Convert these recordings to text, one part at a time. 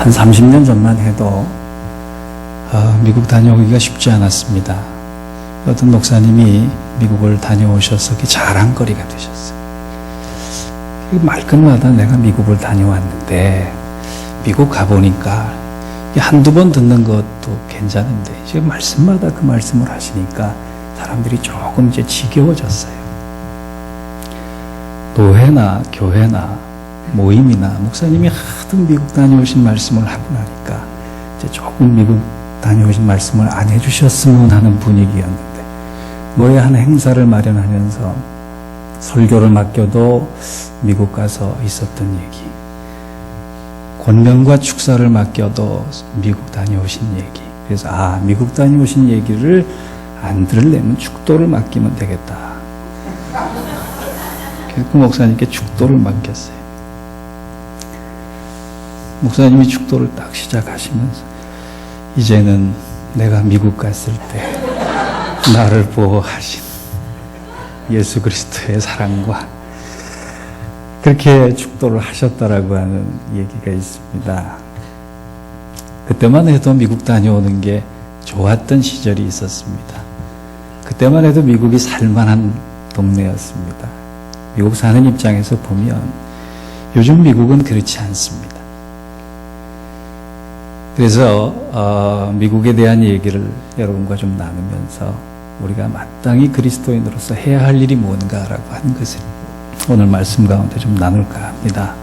한 30년 전만 해도 미국 다녀오기가 쉽지 않았습니다. 어떤 목사님이 미국을 다녀오셔서 자랑거리가 되셨어요. 말끝마다 내가 미국을 다녀왔는데 미국 가보니까 한두 번 듣는 것도 괜찮은데 지금 말씀마다 그 말씀을 하시니까 사람들이 조금 이제 지겨워졌어요. 노회나 교회나 모임이나 목사님이 하도 미국 다녀오신 말씀을 하고 나니까 이제 조금 미국 다녀오신 말씀을 안 해주셨으면 하는 분위기였는데, 뭐에 한 행사를 마련하면서 설교를 맡겨도 미국 가서 있었던 얘기, 권면과 축사를 맡겨도 미국 다녀오신 얘기. 그래서 미국 다녀오신 얘기를 안 들으려면 축도를 맡기면 되겠다. 그래서 그 목사님께 축도를 맡겼어요. 목사님이 축도를 딱 시작하시면서 이제는 내가 미국 갔을 때 나를 보호하신 예수 그리스도의 사랑과, 그렇게 축도를 하셨다라고 하는 얘기가 있습니다. 그때만 해도 미국 다녀오는 게 좋았던 시절이 있었습니다. 그때만 해도 미국이 살만한 동네였습니다. 미국 사는 입장에서 보면 요즘 미국은 그렇지 않습니다. 그래서 미국에 대한 얘기를 여러분과 좀 나누면서 우리가 마땅히 그리스도인으로서 해야 할 일이 뭔가라고 하는 것을 오늘 말씀 가운데 좀 나눌까 합니다.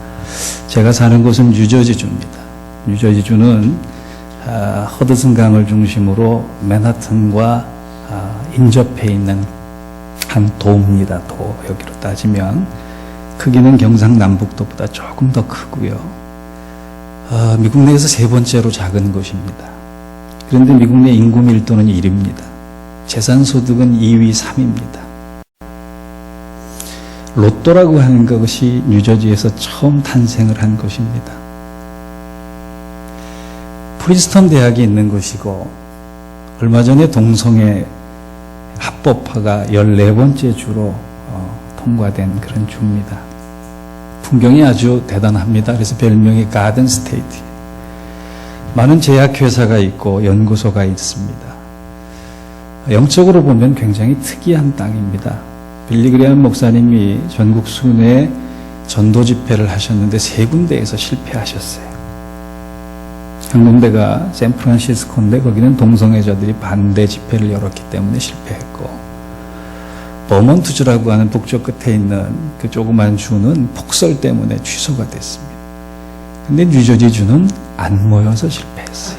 제가 사는 곳은 뉴저지주입니다. 뉴저지주는 허드슨 강을 중심으로 맨하튼과 인접해 있는 한 도입니다. 도, 여기로 따지면 크기는 경상남북도보다 조금 더 크고요. 미국 내에서 세 번째로 작은 곳입니다. 그런데 미국 내 인구 밀도는 1위입니다. 재산소득은 2위, 3위입니다. 로또라고 하는 것이 뉴저지에서 처음 탄생을 한 곳입니다. 프린스턴 대학이 있는 곳이고, 얼마 전에 동성애 합법화가 14번째 주로 통과된 그런 주입니다. 풍경이 아주 대단합니다. 그래서 별명이 가든 스테이트. 많은 제약회사가 있고 연구소가 있습니다. 영적으로 보면 굉장히 특이한 땅입니다. 빌리 그레엄 목사님이 전국 순회 전도 집회를 하셨는데 3군데에서 실패하셨어요. 한 군데가 샌프란시스코인데 거기는 동성애자들이 반대 집회를 열었기 때문에 실패했고, 버몬트주라고 하는 북쪽 끝에 있는 그 조그만 주는 폭설 때문에 취소가 됐습니다. 근데 뉴저지주는 안 모여서 실패했어요.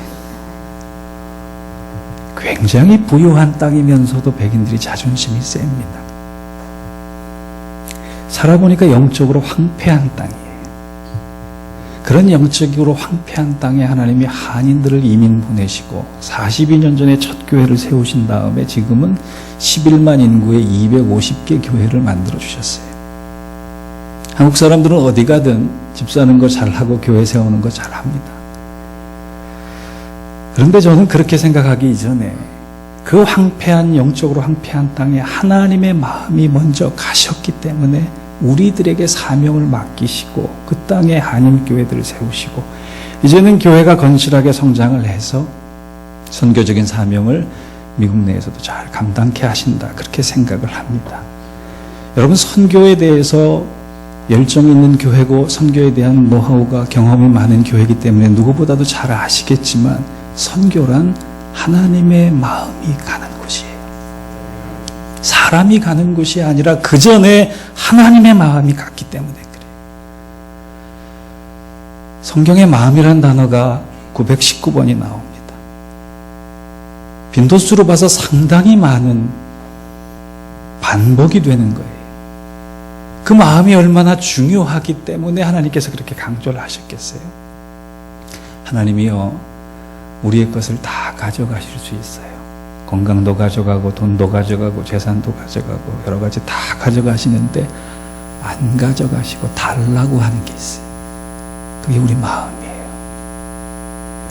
굉장히 부유한 땅이면서도 백인들이 자존심이 셉니다. 살아보니까 영적으로 황폐한 땅이에요. 그런 영적으로 황폐한 땅에 하나님이 한인들을 이민 보내시고 42년 전에 첫 교회를 세우신 다음에 지금은 11만 인구의 250개 교회를 만들어 주셨어요. 한국 사람들은 어디 가든 집 사는 거 잘하고 교회 세우는 거 잘합니다. 그런데 저는 그렇게 생각하기 이전에 그 황폐한, 영적으로 황폐한 땅에 하나님의 마음이 먼저 가셨기 때문에 우리들에게 사명을 맡기시고 그 땅에 한인교회들을 세우시고 이제는 교회가 건실하게 성장을 해서 선교적인 사명을 미국 내에서도 잘 감당케 하신다, 그렇게 생각을 합니다. 여러분, 선교에 대해서 열정이 있는 교회고 선교에 대한 노하우가, 경험이 많은 교회이기 때문에 누구보다도 잘 아시겠지만 선교란 하나님의 마음이 가는 곳이에요. 사람이 가는 곳이 아니라 그 전에 하나님의 마음이 갔기 때문에 그래요. 성경에 마음이란 단어가 919번이 나옵니다. 빈도수로 봐서 상당히 많은 반복이 되는 거예요. 그 마음이 얼마나 중요하기 때문에 하나님께서 그렇게 강조를 하셨겠어요. 하나님이요, 우리의 것을 다 가져가실 수 있어요. 건강도 가져가고 돈도 가져가고 재산도 가져가고 여러 가지 다 가져가시는데 안 가져가시고 달라고 하는 게 있어요. 그게 우리 마음이에요.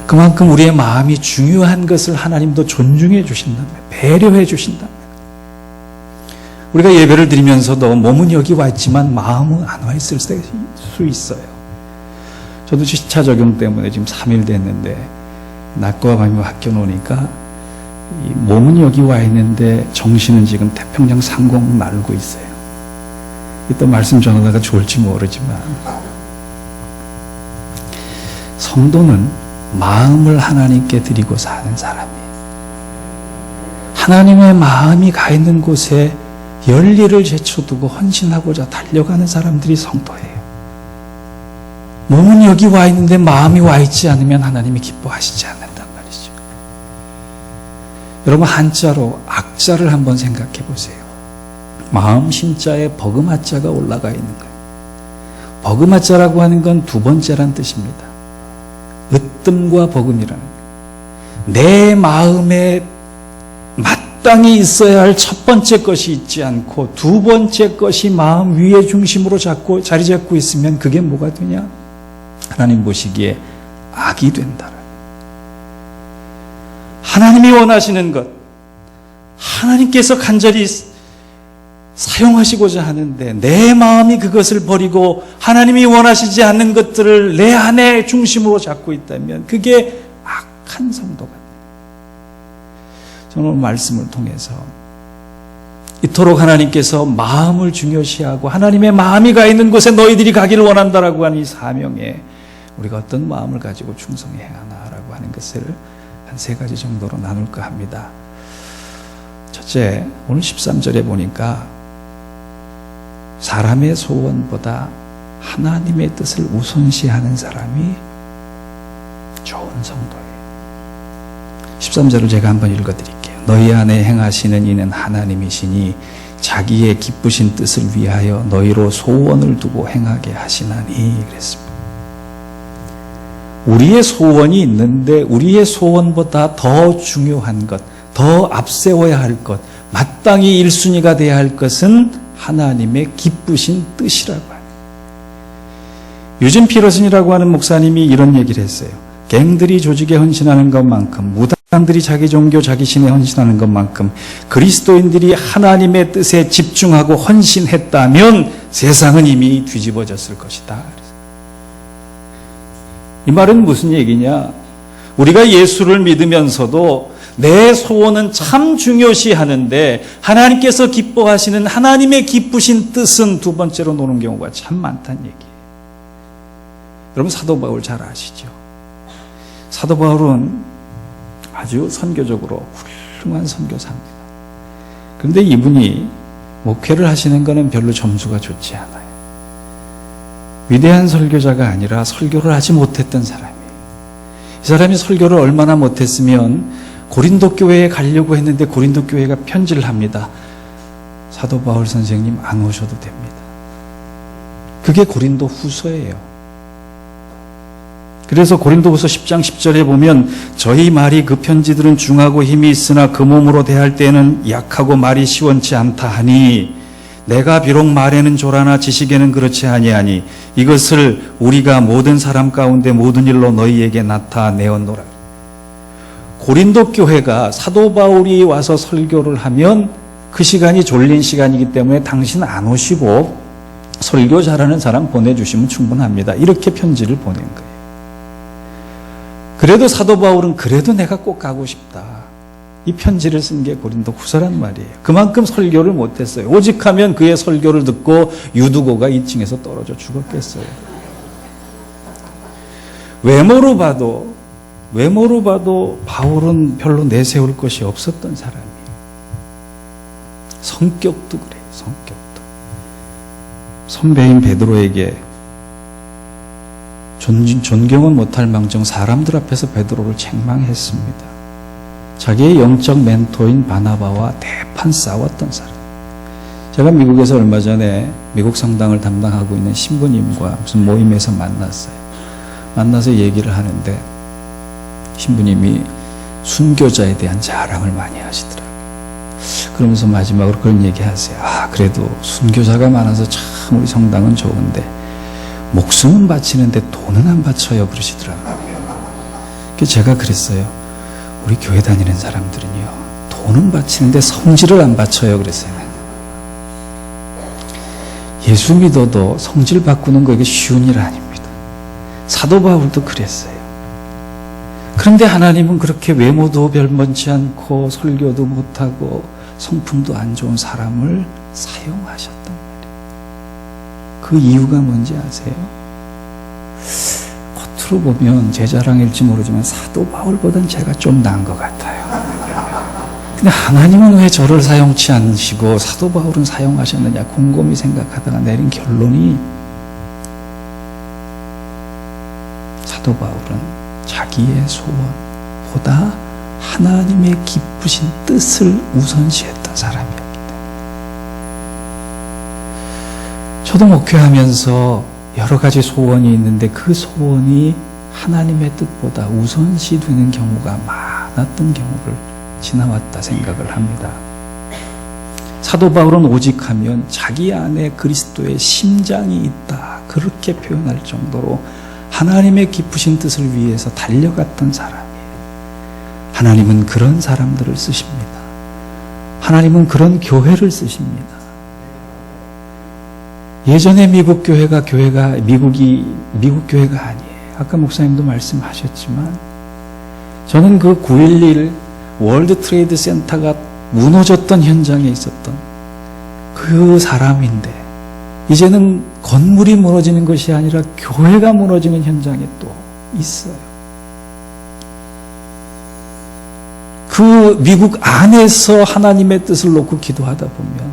그만큼 우리의 마음이 중요한 것을 하나님도 존중해 주신다면, 배려해 주신다면, 우리가 예배를 드리면서도 몸은 여기 와 있지만 마음은 안 와 있을 수 있어요. 저도 시차 적용 때문에 지금 3일 됐는데 낮과 밤이 바뀌어 놓으니까 이 몸은 여기 와 있는데 정신은 지금 태평양 상공 날고 있어요. 또 말씀 전하다가 좋을지 모르지만 성도는 마음을 하나님께 드리고 사는 사람이에요. 하나님의 마음이 가 있는 곳에 열리를 제쳐두고 헌신하고자 달려가는 사람들이 성도예요. 몸은 여기 와 있는데 마음이 와 있지 않으면 하나님이 기뻐하시지 않는단 말이죠. 여러분, 한자로 악자를 한번 생각해 보세요. 마음 심자에 버금아자가 올라가 있는 거예요. 버금아자라고 하는 건 두 번째란 뜻입니다. 으뜸과 버금이라는 거예요. 내 마음에 마땅히 있어야 할 첫 번째 것이 있지 않고 두 번째 것이 마음 위의 중심으로 자리 잡고 있으면 그게 뭐가 되냐? 하나님 보시기에 악이 된다. 하나님이 원하시는 것, 하나님께서 간절히 사용하시고자 하는데 내 마음이 그것을 버리고 하나님이 원하시지 않는 것들을 내 안에 중심으로 잡고 있다면 그게 악한 성도가 돼요. 저는 오늘 말씀을 통해서 이토록 하나님께서 마음을 중요시하고 하나님의 마음이 가 있는 곳에 너희들이 가기를 원한다라고 하는 이 사명에 우리가 어떤 마음을 가지고 충성해야 하나라고 하는 것을 한 3가지 정도로 나눌까 합니다. 첫째, 오늘 13절에 보니까 사람의 소원보다 하나님의 뜻을 우선시하는 사람이 좋은 성도예요. 13절을 제가 한번 읽어드릴게요. 너희 안에 행하시는 이는 하나님이시니 자기의 기쁘신 뜻을 위하여 너희로 소원을 두고 행하게 하시나니 그랬습니다. 우리의 소원이 있는데 우리의 소원보다 더 중요한 것, 더 앞세워야 할 것, 마땅히 1순위가 돼야 할 것은 하나님의 기쁘신 뜻이라고 합니다. 유진 피러슨이라고 하는 목사님이 이런 얘기를 했어요. 갱들이 조직에 헌신하는 것만큼, 무당들이 자기 종교, 자기 신에 헌신하는 것만큼 그리스도인들이 하나님의 뜻에 집중하고 헌신했다면 세상은 이미 뒤집어졌을 것이다. 이 말은 무슨 얘기냐? 우리가 예수를 믿으면서도 내 소원은 참 중요시하는데 하나님께서 기뻐하시는 하나님의 기쁘신 뜻은 두 번째로 노는 경우가 참 많다는 얘기예요. 여러분, 사도 바울 잘 아시죠? 사도 바울은 아주 선교적으로 훌륭한 선교사입니다. 그런데 이분이 목회를 하시는 것은 별로 점수가 좋지 않아요. 위대한 설교자가 아니라 설교를 하지 못했던 사람이에요. 이 사람이 설교를 얼마나 못했으면 고린도 교회에 가려고 했는데 고린도 교회가 편지를 합니다. 사도 바울 선생님 안 오셔도 됩니다. 그게 고린도 후서예요. 그래서 고린도후서 10장 10절에 보면 저희 말이 그 편지들은 중하고 힘이 있으나 그 몸으로 대할 때에는 약하고 말이 시원치 않다 하니 내가 비록 말에는 조라나 지식에는 그렇지 아니하니 이것을 우리가 모든 사람 가운데 모든 일로 너희에게 나타내었노라. 고린도 교회가 사도 바울이 와서 설교를 하면 그 시간이 졸린 시간이기 때문에 당신 안 오시고 설교 잘하는 사람 보내주시면 충분합니다. 이렇게 편지를 보낸 거예요. 그래도 사도 바울은 그래도 내가 꼭 가고 싶다. 이 편지를 쓴 게 고린도 후서란 말이에요. 그만큼 설교를 못했어요. 오직하면 그의 설교를 듣고 유두고가 2층에서 떨어져 죽었겠어요. 외모로 봐도 바울은 별로 내세울 것이 없었던 사람이에요. 성격도 그래요. 성격도. 선배인 베드로에게 존경은 못할 망정 사람들 앞에서 베드로를 책망했습니다. 자기의 영적 멘토인 바나바와 대판 싸웠던 사람. 제가 미국에서 얼마 전에 미국 성당을 담당하고 있는 신부님과 무슨 모임에서 만났어요. 만나서 얘기를 하는데 신부님이 순교자에 대한 자랑을 많이 하시더라고요. 그러면서 마지막으로 그런 얘기 하세요. 그래도 순교자가 많아서 참 우리 성당은 좋은데 목숨은 바치는데 돈은 안 바쳐요 그러시더라고요. 그래서 제가 그랬어요. 우리 교회 다니는 사람들은요 돈은 바치는데 성질을 안 바쳐요 그랬어요. 예수 믿어도 성질 바꾸는 거 이게 쉬운 일 아닙니다. 사도 바울도 그랬어요. 그런데 하나님은 그렇게 외모도 별번치 않고 설교도 못하고 성품도 안 좋은 사람을 사용하셨단 말이에요. 그 이유가 뭔지 아세요? 겉으로 보면 제 자랑일지 모르지만 사도 바울보단 제가 좀 나은 것 같아요. 근데 하나님은 왜 저를 사용치 않으시고 사도 바울은 사용하셨느냐 곰곰이 생각하다가 내린 결론이 사도 바울은 자기의 소원보다 하나님의 기쁘신 뜻을 우선시했던 사람이었기 때문에 저도 목회하면서 여러 가지 소원이 있는데 그 소원이 하나님의 뜻보다 우선시 되는 경우가 많았던 경우를 지나왔다 생각을 합니다. 사도 바울은 오직 하면 자기 안에 그리스도의 심장이 있다 그렇게 표현할 정도로 하나님의 기쁘신 뜻을 위해서 달려갔던 사람이에요. 하나님은 그런 사람들을 쓰십니다. 하나님은 그런 교회를 쓰십니다. 예전에 미국 교회가 미국 교회가 아니에요. 아까 목사님도 말씀하셨지만 저는 그 9.11 월드 트레이드 센터가 무너졌던 현장에 있었던 그 사람인데 이제는 건물이 무너지는 것이 아니라 교회가 무너지는 현장에 또 있어요. 그 미국 안에서 하나님의 뜻을 놓고 기도하다 보면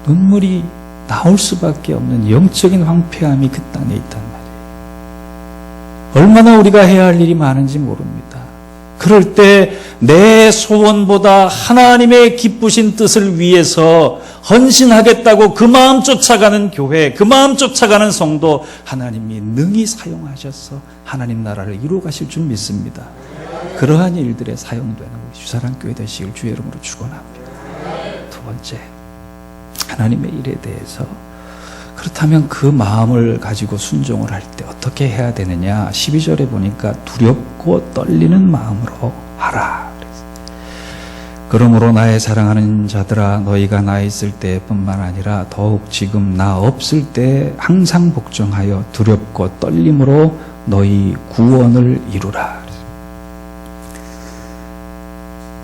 눈물이 나올 수밖에 없는 영적인 황폐함이 그 땅에 있단 말이에요. 얼마나 우리가 해야 할 일이 많은지 모릅니다. 그럴 때 내 소원보다 하나님의 기쁘신 뜻을 위해서 헌신하겠다고 그 마음 쫓아가는 교회, 그 마음 쫓아가는 성도 하나님이 능히 사용하셔서 하나님 나라를 이루어 가실 줄 믿습니다. 그러한 일들에 사용되는 우리 주사랑교회 되시길 주의 이름으로 축원합니다. 두 번째, 하나님의 일에 대해서 그렇다면 그 마음을 가지고 순종을 할 때 어떻게 해야 되느냐 12절에 보니까 두렵고 떨리는 마음으로 하라. 그러므로 나의 사랑하는 자들아 너희가 나 있을 때뿐만 아니라 더욱 지금 나 없을 때 항상 복종하여 두렵고 떨림으로 너희 구원을 이루라.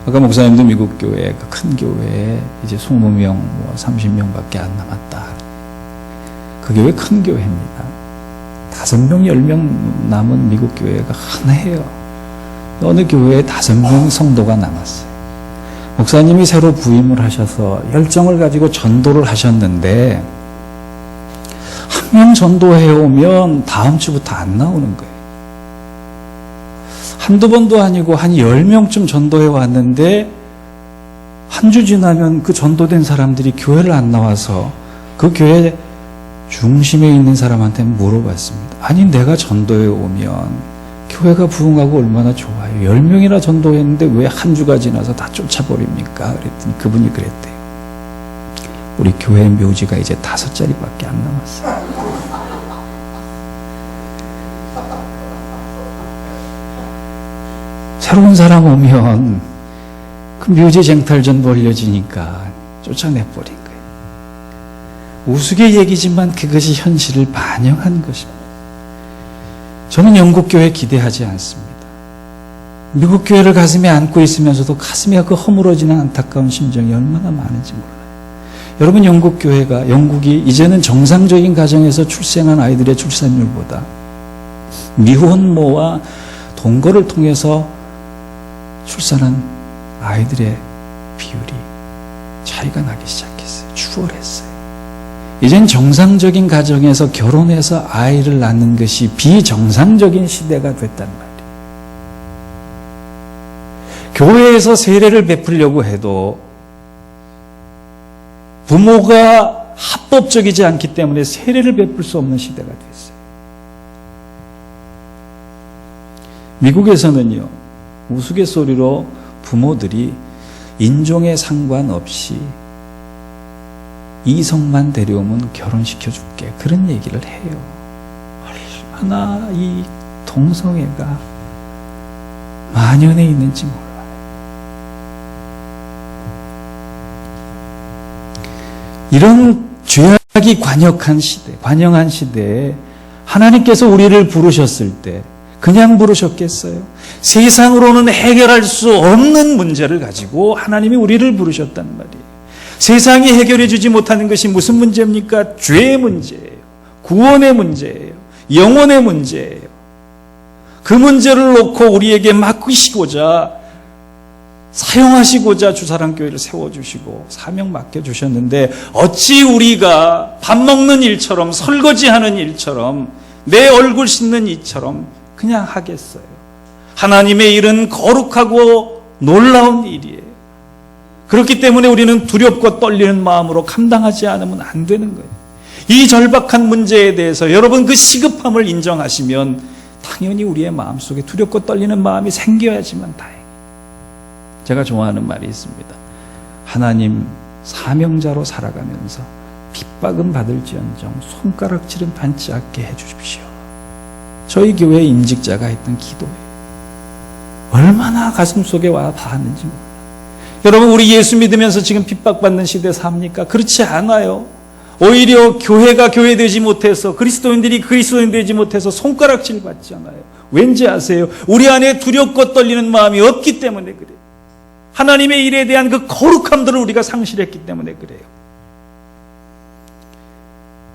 아까 목사님도 미국 교회 그 큰 교회에 이제 20명 30명밖에 안 남았다. 그 교회 큰 교회입니다. 5명 10명 남은 미국 교회가 흔해요. 어느 교회에 5명 성도가 남았어요. 목사님이 새로 부임을 하셔서 열정을 가지고 전도를 하셨는데 한 명 전도해 오면 다음 주부터 안 나오는 거예요. 한두 번도 아니고 한 10명쯤 전도해 왔는데 한 주 지나면 그 전도된 사람들이 교회를 안 나와서 그 교회 중심에 있는 사람한테 물어봤습니다. 아니 내가 전도해 오면 교회가 부흥하고 얼마나 좋아요. 10명이나 전도했는데 왜 한 주가 지나서 다 쫓아버립니까? 그랬더니 그분이 그랬대요. 우리 교회 묘지가 이제 5자리밖에 안 남았어요. 새로운 사람 오면 그 묘지 쟁탈전 벌려지니까 쫓아내버린 거예요. 우스개 얘기지만 그것이 현실을 반영한 것입니다. 저는 영국 교회 기대하지 않습니다. 미국 교회를 가슴에 안고 있으면서도 가슴이 그 허물어지는 안타까운 심정이 얼마나 많은지 몰라요. 여러분 영국이 이제는 정상적인 가정에서 출생한 아이들의 출산율보다 미혼모와 동거를 통해서 출산한 아이들의 비율이 차이가 나기 시작했어요. 추월했어요. 이젠 정상적인 가정에서 결혼해서 아이를 낳는 것이 비정상적인 시대가 됐단 말이에요. 교회에서 세례를 베풀려고 해도 부모가 합법적이지 않기 때문에 세례를 베풀 수 없는 시대가 됐어요. 미국에서는요, 우스갯소리로 부모들이 인종에 상관없이 이성만 데려오면 결혼시켜줄게. 그런 얘기를 해요. 얼마나 이 동성애가 만연해 있는지 몰라요. 이런 죄악이 관영한 시대에 하나님께서 우리를 부르셨을 때 그냥 부르셨겠어요? 세상으로는 해결할 수 없는 문제를 가지고 하나님이 우리를 부르셨단 말이에요. 세상이 해결해 주지 못하는 것이 무슨 문제입니까? 죄의 문제예요. 구원의 문제예요. 영혼의 문제예요. 그 문제를 놓고 우리에게 맡기시고자 사용하시고자 주사랑교회를 세워주시고 사명 맡겨주셨는데 어찌 우리가 밥 먹는 일처럼 설거지하는 일처럼 내 얼굴 씻는 일처럼 그냥 하겠어요? 하나님의 일은 거룩하고 놀라운 일이에요. 그렇기 때문에 우리는 두렵고 떨리는 마음으로 감당하지 않으면 안 되는 거예요. 이 절박한 문제에 대해서 여러분 그 시급함을 인정하시면 당연히 우리의 마음속에 두렵고 떨리는 마음이 생겨야지만 다행이에요. 제가 좋아하는 말이 있습니다. 하나님 사명자로 살아가면서 핍박은 받을지언정 손가락질은 받지 않게 해주십시오. 저희 교회 임직자가 했던 기도예요. 얼마나 가슴속에 와 닿았는지 몰라요. 여러분 우리 예수 믿으면서 지금 핍박받는 시대에 삽니까? 그렇지 않아요. 오히려 교회가 교회되지 못해서 그리스도인들이 그리스도인 되지 못해서 손가락질 받지 않아요. 왠지 아세요? 우리 안에 두렵고 떨리는 마음이 없기 때문에 그래요. 하나님의 일에 대한 그 거룩함들을 우리가 상실했기 때문에 그래요.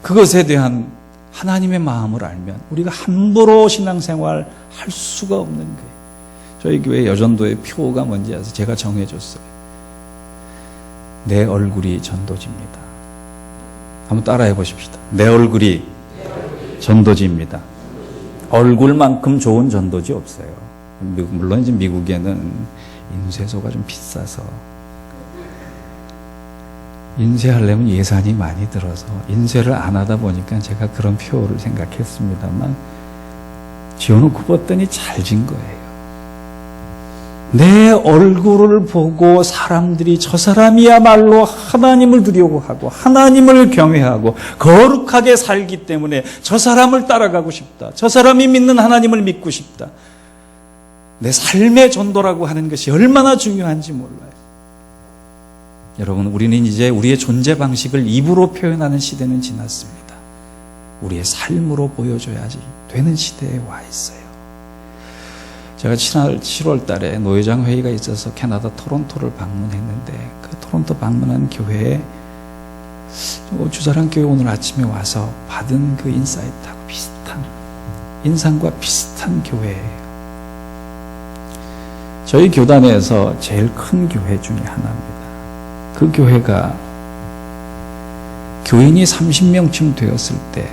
그것에 대한 하나님의 마음을 알면 우리가 함부로 신앙생활 할 수가 없는 거예요. 저희 교회 여전도의 표가 뭔지 아세요? 제가 정해줬어요. 내 얼굴이 전도지입니다. 한번 따라해 보십시다. 내 얼굴이 전도지입니다. 얼굴만큼 좋은 전도지 없어요. 물론 이제 미국에는 인쇄소가 좀 비싸서 인쇄하려면 예산이 많이 들어서 인쇄를 안 하다 보니까 제가 그런 표를 생각했습니다만 지어놓고 봤더니 잘 진 거예요. 내 얼굴을 보고 사람들이 저 사람이야말로 하나님을 두려워하고 하나님을 경외하고 거룩하게 살기 때문에 저 사람을 따라가고 싶다. 저 사람이 믿는 하나님을 믿고 싶다. 내 삶의 전도라고 하는 것이 얼마나 중요한지 몰라요. 여러분, 우리는 이제 우리의 존재 방식을 입으로 표현하는 시대는 지났습니다. 우리의 삶으로 보여줘야지 되는 시대에 와 있어요. 제가 지난 7월 달에 노회장 회의가 있어서 캐나다 토론토를 방문했는데 그 토론토 방문한 교회에 주사랑교회 오늘 아침에 와서 받은 그 인사이트하고 비슷한, 인상과 비슷한 교회예요. 저희 교단에서 제일 큰 교회 중에 하나입니다. 그 교회가 교인이 30명쯤 되었을 때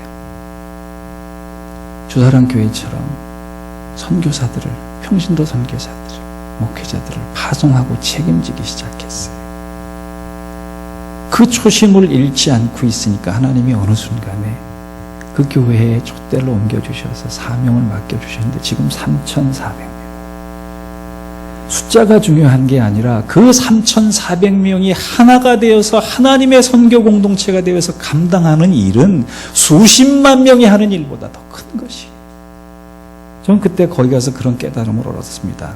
주사랑교회처럼 선교사들을, 평신도 선교사들을, 목회자들을 파송하고 책임지기 시작했어요. 그 초심을 잃지 않고 있으니까 하나님이 어느 순간에 그 교회에 촛대를 옮겨주셔서 사명을 맡겨주셨는데 지금 3,400명. 숫자가 중요한 게 아니라 그 3,400명이 하나가 되어서 하나님의 선교 공동체가 되어서 감당하는 일은 수십만 명이 하는 일보다 더 큰 것이에요. 저는 그때 거기 가서 그런 깨달음을 얻었습니다.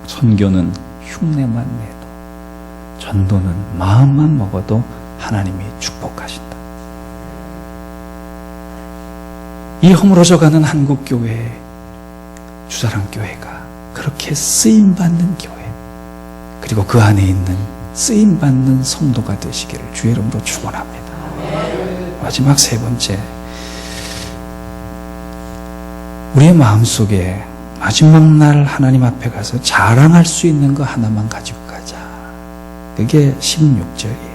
선교는 흉내만 내도, 전도는 마음만 먹어도 하나님이 축복하신다. 이 허물어져가는 한국교회, 주사랑교회가 그렇게 쓰임받는 교회, 그리고 그 안에 있는 쓰임받는 성도가 되시기를 주의 이름으로 축원합니다. 마지막 세 번째, 우리의 마음속에 마지막 날 하나님 앞에 가서 자랑할 수 있는 거 하나만 가지고 가자. 그게 16절이에요.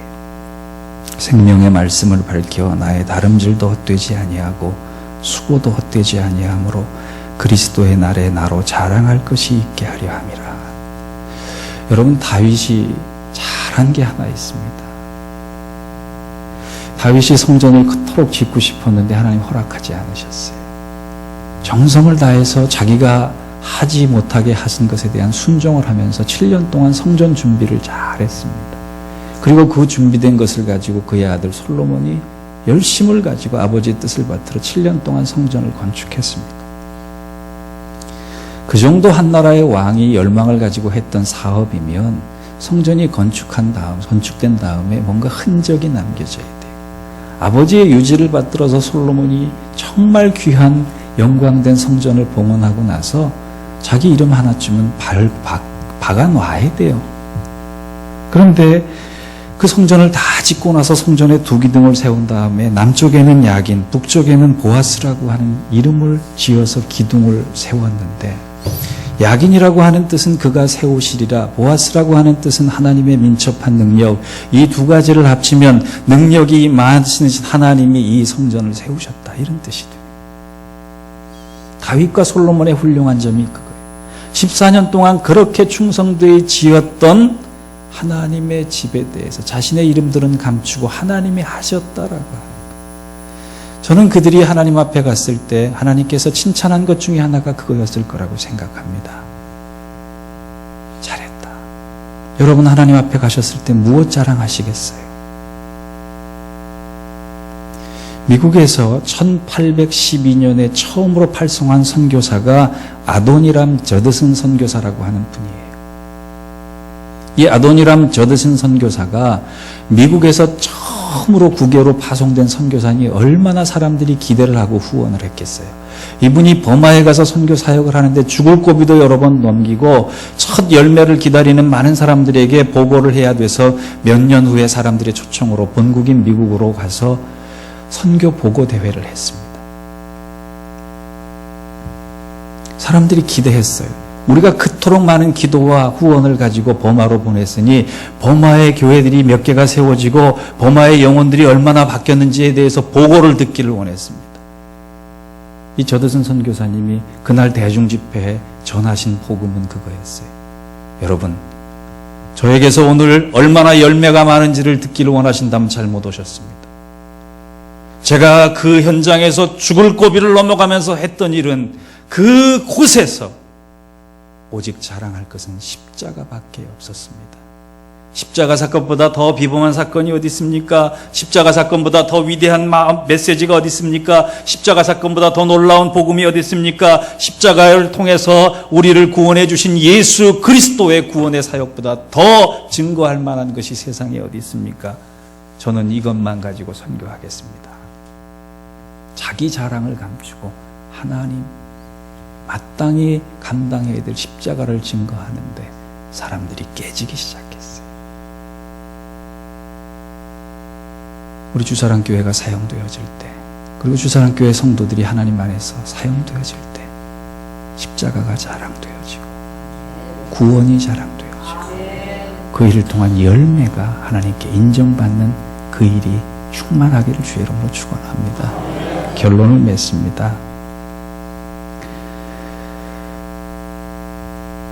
생명의 말씀을 밝혀 나의 다름질도 헛되지 아니하고 수고도 헛되지 아니하므로 그리스도의 날에 나로 자랑할 것이 있게 하려 함이라. 여러분, 다윗이 잘한 게 하나 있습니다. 다윗이 성전을 그토록 짓고 싶었는데 하나님 허락하지 않으셨어요. 정성을 다해서 자기가 하지 못하게 하신 것에 대한 순종을 하면서 7년 동안 성전 준비를 잘 했습니다. 그리고 그 준비된 것을 가지고 그의 아들 솔로몬이 열심을 가지고 아버지의 뜻을 받들어 7년 동안 성전을 건축했습니다. 그 정도 한 나라의 왕이 열망을 가지고 했던 사업이면 성전이 건축된 다음에 뭔가 흔적이 남겨져야 돼요. 아버지의 유지를 받들어서 솔로몬이 정말 귀한 영광된 성전을 봉헌하고 나서 자기 이름 하나쯤은 박아놔야 돼요. 그런데 그 성전을 다 짓고 나서 성전에 두 기둥을 세운 다음에 남쪽에는 야긴, 북쪽에는 보아스라고 하는 이름을 지어서 기둥을 세웠는데, 야긴이라고 하는 뜻은 그가 세우시리라, 보아스라고 하는 뜻은 하나님의 민첩한 능력, 이 두 가지를 합치면 능력이 많으신 하나님이 이 성전을 세우셨다, 이런 뜻이 돼요. 다윗과 솔로몬의 훌륭한 점이 그거예요. 14년 동안 그렇게 충성되이 지었던 하나님의 집에 대해서 자신의 이름들은 감추고 하나님이 하셨다라고 하는 거예요. 저는 그들이 하나님 앞에 갔을 때 하나님께서 칭찬한 것 중에 하나가 그거였을 거라고 생각합니다. 잘했다. 여러분 하나님 앞에 가셨을 때 무엇 자랑하시겠어요? 미국에서 1812년에 처음으로 발송한 선교사가 아도니람 저드슨 선교사라고 하는 분이에요. 이 아도니람 저드슨 선교사가 미국에서 처음으로 국외로 파송된 선교사니 얼마나 사람들이 기대를 하고 후원을 했겠어요. 이분이 버마에 가서 선교 사역을 하는데 죽을 고비도 여러 번 넘기고 첫 열매를 기다리는 많은 사람들에게 보고를 해야 돼서 몇 년 후에 사람들의 초청으로 본국인 미국으로 가서 선교 보고 대회를 했습니다. 사람들이 기대했어요. 우리가 그토록 많은 기도와 후원을 가지고 버마로 보냈으니 버마의 교회들이 몇 개가 세워지고 버마의 영혼들이 얼마나 바뀌었는지에 대해서 보고를 듣기를 원했습니다. 이 저드슨 선교사님이 그날 대중집회에 전하신 복음은 그거였어요. 여러분, 저에게서 오늘 얼마나 열매가 많은지를 듣기를 원하신다면 잘못 오셨습니다. 제가 그 현장에서 죽을 고비를 넘어가면서 했던 일은 그 곳에서 오직 자랑할 것은 십자가밖에 없었습니다. 십자가 사건보다 더 비범한 사건이 어디 있습니까? 십자가 사건보다 더 위대한 메시지가 어디 있습니까? 십자가 사건보다 더 놀라운 복음이 어디 있습니까? 십자가를 통해서 우리를 구원해 주신 예수 그리스도의 구원의 사역보다 더 증거할 만한 것이 세상에 어디 있습니까? 저는 이것만 가지고 선교하겠습니다. 자기 자랑을 감추고 하나님 마땅히 감당해야 될 십자가를 증거하는데 사람들이 깨지기 시작했어요. 우리 주사랑교회가 사용되어질 때, 그리고 주사랑교회 성도들이 하나님 안에서 사용되어질 때 십자가가 자랑되어지고 구원이 자랑되어지고 그 일을 통한 열매가 하나님께 인정받는 그 일이 충만하기를 주의 이름으로 축원합니다. 결론을 맺습니다.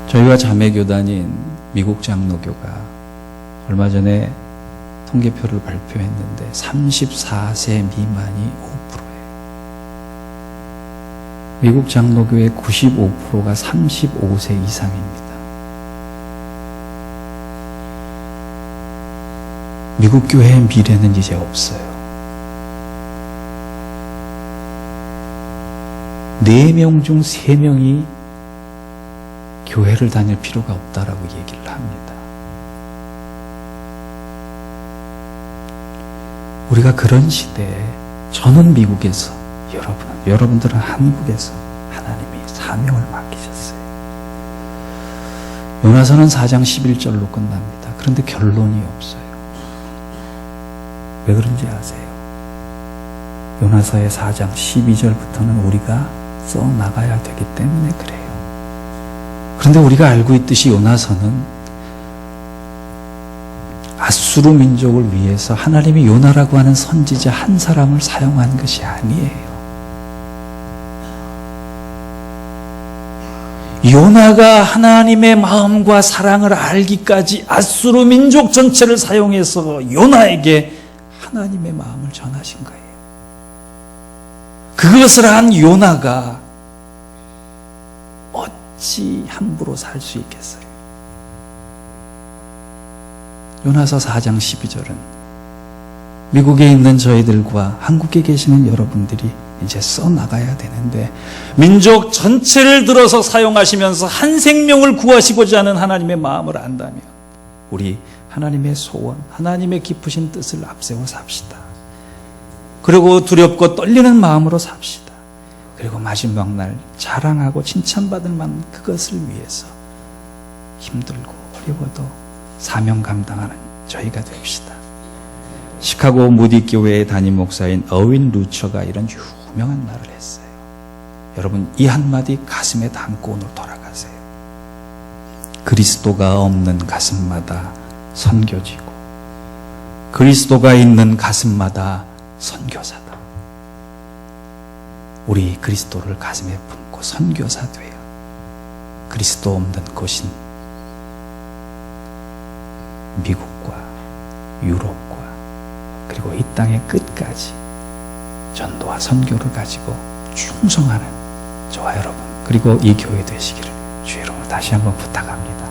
저희가 자매교단인 미국 장로교가 얼마 전에 통계표를 발표했는데 34세 미만이 5%예요. 미국 장로교의 95%가 35세 이상입니다. 미국 교회의 미래는 이제 없어요. 4명 중 3명이 교회를 다닐 필요가 없다라고 얘기를 합니다. 우리가 그런 시대에 저는 미국에서, 여러분들은 한국에서 하나님이 사명을 맡기셨어요. 요나서는 4장 11절로 끝납니다. 그런데 결론이 없어요. 왜 그런지 아세요? 요나서의 4장 12절부터는 우리가 써나가야 되기 때문에 그래요. 그런데 우리가 알고 있듯이 요나서는 아수르 민족을 위해서 하나님이 요나라고 하는 선지자 한 사람을 사용한 것이 아니에요. 요나가 하나님의 마음과 사랑을 알기까지 아수르 민족 전체를 사용해서 요나에게 하나님의 마음을 전하신 거예요. 그것을 한 요나가 어찌 함부로 살 수 있겠어요? 요나서 4장 12절은 미국에 있는 저희들과 한국에 계시는 여러분들이 이제 써나가야 되는데, 민족 전체를 들어서 사용하시면서 한 생명을 구하시고자 하는 하나님의 마음을 안다면 우리 하나님의 소원, 하나님의 깊으신 뜻을 앞세워 삽시다. 그리고 두렵고 떨리는 마음으로 삽시다. 그리고 마지막 날 자랑하고 칭찬받을 만한 그것을 위해서 힘들고 어려워도 사명 감당하는 저희가 됩시다. 시카고 무디 교회의 담임 목사인 어윈 루처가 이런 유명한 말을 했어요. 여러분, 이 한마디 가슴에 담고 오늘 돌아가세요. 그리스도가 없는 가슴마다 선교지고 그리스도가 있는 가슴마다 선교사다. 우리 그리스도를 가슴에 품고 선교사 돼요. 그리스도 없는 곳인 미국과 유럽과 그리고 이 땅의 끝까지 전도와 선교를 가지고 충성하는 저와 여러분, 그리고 이 교회 되시기를 주의 이름으로 다시 한번 부탁합니다.